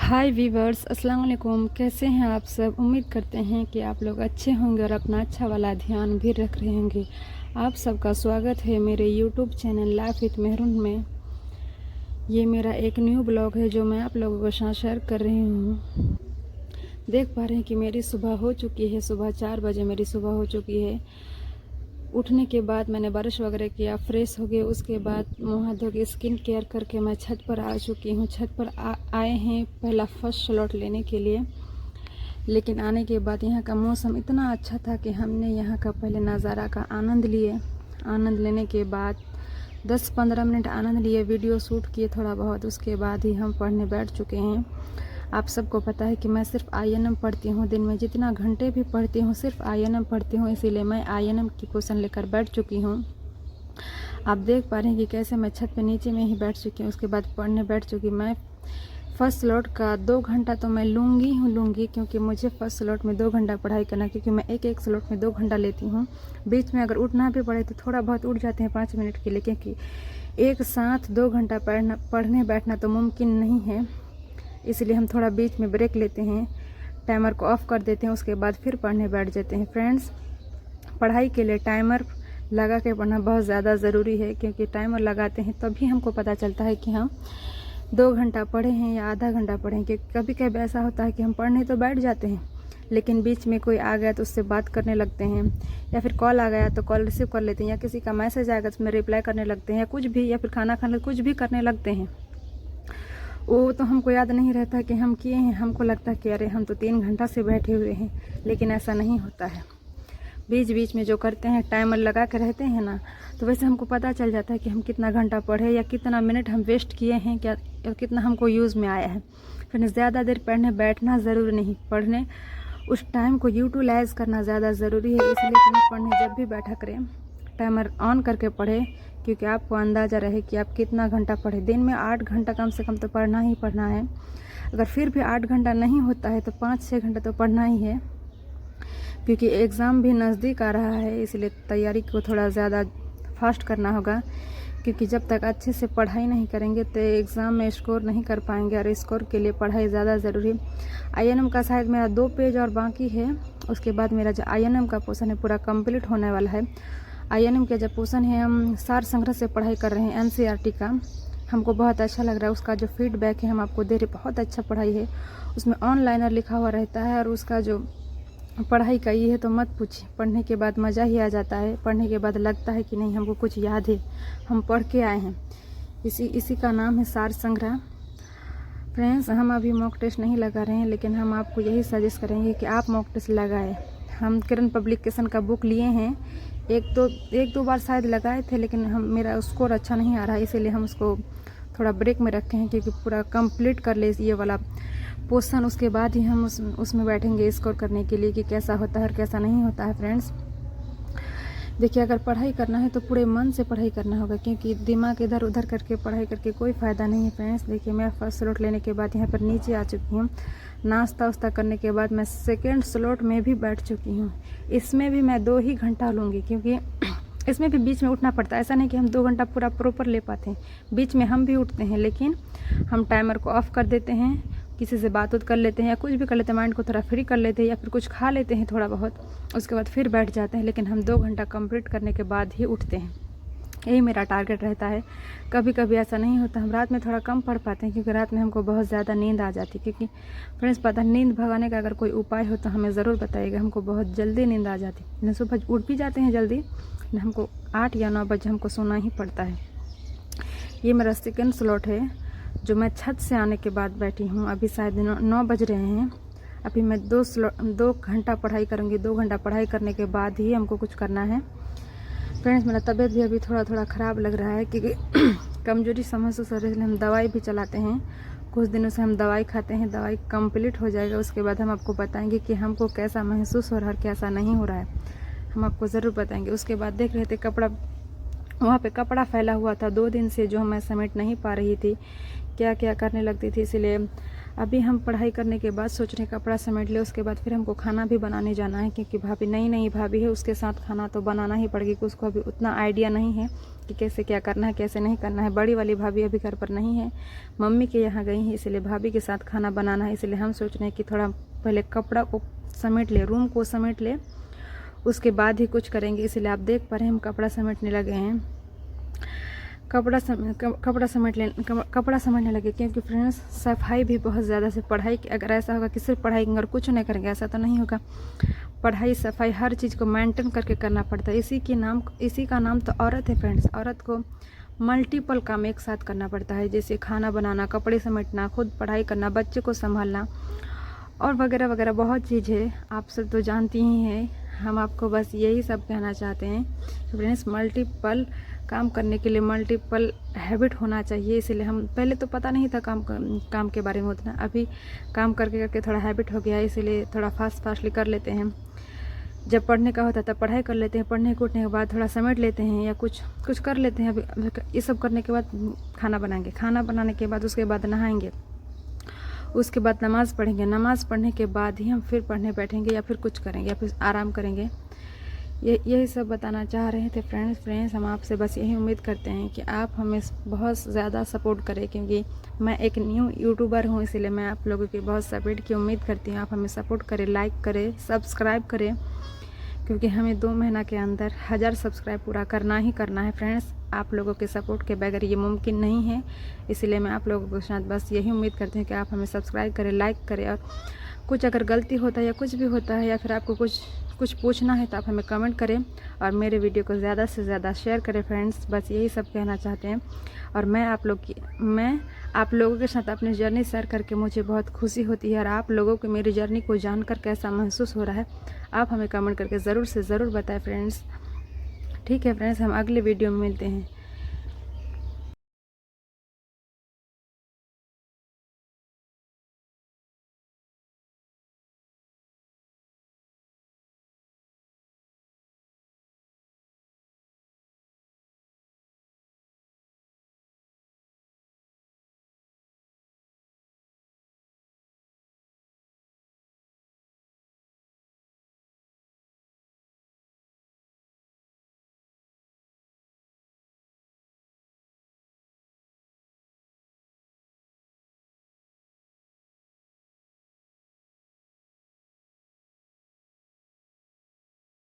हाय viewers, अस्सलाम वालेकुम। कैसे हैं आप सब? उम्मीद करते हैं कि आप लोग अच्छे होंगे और अपना अच्छा वाला ध्यान भी रख रहे होंगे। आप सबका स्वागत है मेरे YouTube channel life with maroon में। ये मेरा एक न्यू ब्लॉग है जो मैं आप लोगों के साथ शेयर कर रही हूँ। देख पा रहे हैं कि मेरी सुबह हो चुकी है। सुबह 4 बजे मेरी सुबह हो चुकी है। उठने के बाद मैंने ब्रश वगैरह किया, फ्रेश हो गए। उसके बाद मुँह हाथ धो के स्किन केयर करके मैं छत पर आ चुकी हूँ। छत पर आए हैं पहला फर्स्ट स्लॉट लेने के लिए। लेकिन आने के बाद यहाँ का मौसम इतना अच्छा था कि हमने यहाँ का पहले नज़ारा का आनंद लिए। आनंद लेने के बाद 10-15 मिनट आनंद लिए, वीडियो शूट किए थोड़ा बहुत। उसके बाद ही हम पढ़ने बैठ चुके हैं। आप सबको पता है कि मैं सिर्फ INM पढ़ती हूँ। दिन में जितना घंटे भी पढ़ती हूँ सिर्फ INM पढ़ती हूँ, इसीलिए मैं INM की क्वेश्चन लेकर बैठ चुकी हूँ। आप देख पा रहे हैं कि कैसे मैं छत पे नीचे में ही बैठ चुकी हूँ। उसके बाद पढ़ने बैठ चुकी। मैं फर्स्ट स्लॉट का 2 घंटा तो मैं लूँगी क्योंकि मुझे फर्स्ट स्लॉट में 2 घंटा पढ़ाई करना, क्योंकि मैं एक स्लॉट में 2 घंटा लेती हूँ। बीच में अगर उठना भी पड़े तो थोड़ा बहुत उठ जाते हैं 5 मिनट के लिए, क्योंकि एक साथ 2 घंटा पढ़ने बैठना तो मुमकिन नहीं है। इसलिए हम थोड़ा बीच में ब्रेक लेते हैं, टाइमर को ऑफ कर देते हैं, उसके बाद फिर पढ़ने बैठ जाते हैं। फ्रेंड्स, पढ़ाई के लिए टाइमर लगा के पढ़ना बहुत ज़्यादा ज़रूरी है, क्योंकि टाइमर लगाते हैं तभी हमको पता चलता है कि हम 2 घंटा पढ़े हैं या आधा घंटा पढ़े हैं। क्योंकि कभी कभी ऐसा होता है कि हम पढ़ने तो बैठ जाते हैं, लेकिन बीच में कोई आ गया तो उससे बात करने लगते हैं, या फिर कॉल आ गया तो कॉल रिसीव कर लेते हैं, या किसी का मैसेज आएगा तो उसमें रिप्लाई करने लगते हैं, या कुछ भी, या फिर खाना खाने कुछ भी करने लगते हैं। वो तो हमको याद नहीं रहता कि हम किए हैं। हमको लगता है कि अरे हम तो 3 घंटा से बैठे हुए हैं, लेकिन ऐसा नहीं होता है। बीच बीच में जो करते हैं, टाइमर लगा के रहते हैं ना, तो वैसे हमको पता चल जाता है कि हम कितना घंटा पढ़े या कितना मिनट हम वेस्ट किए हैं, क्या कितना हमको यूज़ में आया है। फिर ज़्यादा देर पढ़ने बैठना ज़रूरी नहीं, पढ़ने उस टाइम को यूटिलाइज़ करना ज़्यादा ज़रूरी है। इसलिए कि पढ़ने जब भी बैठा करें टाइमर ऑन करके पढ़े, क्योंकि आपको अंदाज़ा रहे कि आप कितना घंटा पढ़े। दिन में 8 घंटा कम से कम तो पढ़ना ही पढ़ना है। अगर फिर भी 8 घंटा नहीं होता है तो 5-6 घंटा तो पढ़ना ही है, क्योंकि एग्ज़ाम भी नज़दीक आ रहा है। इसलिए तैयारी को थोड़ा ज़्यादा फास्ट करना होगा, क्योंकि जब तक अच्छे से पढ़ाई नहीं करेंगे तो एग्ज़ाम में स्कोर नहीं कर पाएंगे, और स्कोर के लिए पढ़ाई ज़्यादा ज़रूरी है। INM का शायद मेरा 2 पेज और बाकी है। उसके बाद मेरा जो INM का पोर्शन है पूरा कंप्लीट होने वाला है। INM का जो पोर्शन है, हम सार संग्रह से पढ़ाई कर रहे हैं, NCERT का। हमको बहुत अच्छा लग रहा है। उसका जो फीडबैक है हम आपको दे रहे, बहुत अच्छा पढ़ाई है। उसमें ऑनलाइनर लिखा हुआ रहता है, और उसका जो पढ़ाई का ये है तो मत पूछिए। पढ़ने के बाद मज़ा ही आ जाता है। पढ़ने के बाद लगता है कि नहीं, हमको कुछ याद है, हम पढ़ के आए हैं। इसी का नाम है सार संग्रह। फ्रेंड्स, हम अभी मॉक टेस्ट नहीं लगा रहे हैं, लेकिन हम आपको यही सजेस्ट करेंगे कि आप मॉक टेस्ट लगाएं। हम किरण पब्लिकेशन का बुक लिए हैं, एक दो बार शायद लगाए थे, लेकिन मेरा स्कोर अच्छा नहीं आ रहा है, इसीलिए हम उसको थोड़ा ब्रेक में रखे हैं, क्योंकि पूरा कंप्लीट कर ले ये वाला पोर्शन। उसके बाद ही हम उसमें बैठेंगे स्कोर करने के लिए कि कैसा होता है और कैसा नहीं होता है। फ्रेंड्स, देखिए, अगर पढ़ाई करना है तो पूरे मन से पढ़ाई करना होगा, क्योंकि दिमाग इधर उधर करके पढ़ाई करके कोई फ़ायदा नहीं है। फ्रेंड्स, देखिए, मैं फर्स्ट स्लॉट लेने के बाद यहाँ पर नीचे आ चुकी हूँ। नाश्ता वास्ता करने के बाद मैं सेकेंड स्लॉट में भी बैठ चुकी हूँ। इसमें भी मैं 2 ही घंटा लूँगी, क्योंकि इसमें भी बीच में उठना पड़ता है। ऐसा नहीं कि हम 2 घंटा पूरा प्रॉपर ले पाते हैं, बीच में हम भी उठते हैं, लेकिन हम टाइमर को ऑफ कर देते हैं, किसी से बात कर लेते हैं या कुछ भी कर लेते हैं, माइंड को थोड़ा फ्री कर लेते हैं, या फिर कुछ खा लेते हैं थोड़ा बहुत, उसके बाद फिर बैठ जाते हैं। लेकिन हम 2 घंटा कंप्लीट करने के बाद ही उठते हैं। यही मेरा टारगेट रहता है। कभी कभी ऐसा नहीं होता, हम रात में थोड़ा कम पढ़ पाते हैं, क्योंकि रात में हमको बहुत ज़्यादा नींद आ जाती है। क्योंकि फ्रेंड्स, पता है, नींद भगाने का अगर कोई उपाय हो तो हमें ज़रूर बताइएगा। हमको बहुत जल्दी नींद आ जाती है। सुबह उठ भी जाते हैं जल्दी, हमको 8 या 9 बजे हमको सोना ही पड़ता है। ये मेरा सेकेंड स्लॉट है जो मैं छत से आने के बाद बैठी हूँ। अभी शायद 9 बज रहे हैं। अभी मैं 2 घंटा पढ़ाई करूँगी। 2 घंटा पढ़ाई करने के बाद ही हमको कुछ करना है। फ्रेंड्स, मेरा तबीयत भी अभी थोड़ा थोड़ा ख़राब लग रहा है, क्योंकि कमजोरी से महसूस हो रही है, इसलिए हम दवाई भी चलाते हैं। कुछ दिनों से हम दवाई खाते हैं। दवाई कंप्लीट हो जाएगा, उसके बाद हम आपको बताएंगे कि हमको कैसा महसूस हो रहा है, कैसा नहीं हो रहा है, हम आपको ज़रूर बताएंगे। उसके बाद देख रहे थे कपड़ा, वहाँ पे कपड़ा फैला हुआ था 2 दिन से, जो मैं समेट नहीं पा रही थी, क्या क्या करने लगती थी, इसलिए अभी हम पढ़ाई करने के बाद सोच रहे हैं कपड़ा समेट ले, उसके बाद फिर हमको खाना भी बनाने जाना है, क्योंकि भाभी नई भाभी है, उसके साथ खाना तो बनाना ही पड़ेगी, कि उसको अभी उतना आइडिया नहीं है कि कैसे क्या करना है कैसे नहीं करना है। बड़ी वाली भाभी अभी घर पर नहीं है, मम्मी के यहाँ गई है, इसलिए भाभी के साथ खाना बनाना है। इसलिए हम सोच रहे हैं कि थोड़ा पहले कपड़ा को समेट ले, रूम को समेट ले, उसके बाद ही कुछ करेंगे। इसलिए आप देख पा रहे हैं हम कपड़ा समेटने लगे हैं, कपड़ा समझने लगे, क्योंकि फ्रेंड्स सफाई भी बहुत ज़्यादा से पढ़ाई अगर ऐसा होगा कि सिर्फ पढ़ाई अगर कुछ नहीं करेंगे ऐसा तो नहीं होगा। पढ़ाई सफाई हर चीज़ को मेंटेन करके करना पड़ता है। इसी का नाम तो औरत है फ्रेंड्स। औरत को मल्टीपल काम एक साथ करना पड़ता है, जैसे खाना बनाना, कपड़े समेटना, खुद पढ़ाई करना, बच्चे को संभालना और वगैरह वगैरह बहुत चीज़ है। आप सब तो जानती ही हैं। हम आपको बस यही सब कहना चाहते हैं कि फ्रेंड्स मल्टीपल काम करने के लिए मल्टीपल हैबिट होना चाहिए। इसलिए हम पहले तो पता नहीं था काम के बारे में उतना, अभी काम करके करके थोड़ा हैबिट हो गया है, इसीलिए थोड़ा फास्टली कर लेते हैं। जब पढ़ने का होता है तब पढ़ाई कर लेते हैं, पढ़ने को उठने के बाद थोड़ा समेट लेते हैं या कुछ कर लेते हैं। अभी ये सब करने के बाद खाना बनाएंगे, खाना बनाने के बाद उसके बाद नहाएंगे, उसके बाद नमाज़ पढ़ेंगे, नमाज़ पढ़ने के बाद ही हम फिर पढ़ने बैठेंगे या फिर कुछ करेंगे या फिर आराम करेंगे। यही सब बताना चाह रहे थे फ्रेंड्स। हम आपसे बस यही उम्मीद करते हैं कि आप हमें बहुत ज़्यादा सपोर्ट करें, क्योंकि मैं एक न्यू यूट्यूबर हूँ, इसीलिए मैं आप लोगों की बहुत सपोर्ट की उम्मीद करती हूँ। आप हमें सपोर्ट करें, लाइक करें, सब्सक्राइब करें, क्योंकि हमें 2 महीना के अंदर 1000 सब्सक्राइब पूरा करना ही करना है फ्रेंड्स। आप लोगों के सपोर्ट के बगैर ये मुमकिन नहीं है, इसलिए मैं आप लोगों के साथ बस यही उम्मीद करती हूँ कि आप हमें सब्सक्राइब करें, लाइक करें, और कुछ अगर गलती होता है या कुछ भी होता है या फिर आपको कुछ पूछना है तो आप हमें कमेंट करें और मेरे वीडियो को ज़्यादा से ज़्यादा शेयर करें फ्रेंड्स। बस यही सब कहना चाहते हैं। और मैं आप लोगों के साथ अपनी जर्नी शेयर करके मुझे बहुत खुशी होती है। और आप लोगों को मेरी जर्नी को जानकर कैसा महसूस हो रहा है आप हमें कमेंट करके ज़रूर से ज़रूर बताएं फ्रेंड्स। ठीक है फ्रेंड्स, हम अगले वीडियो में मिलते हैं।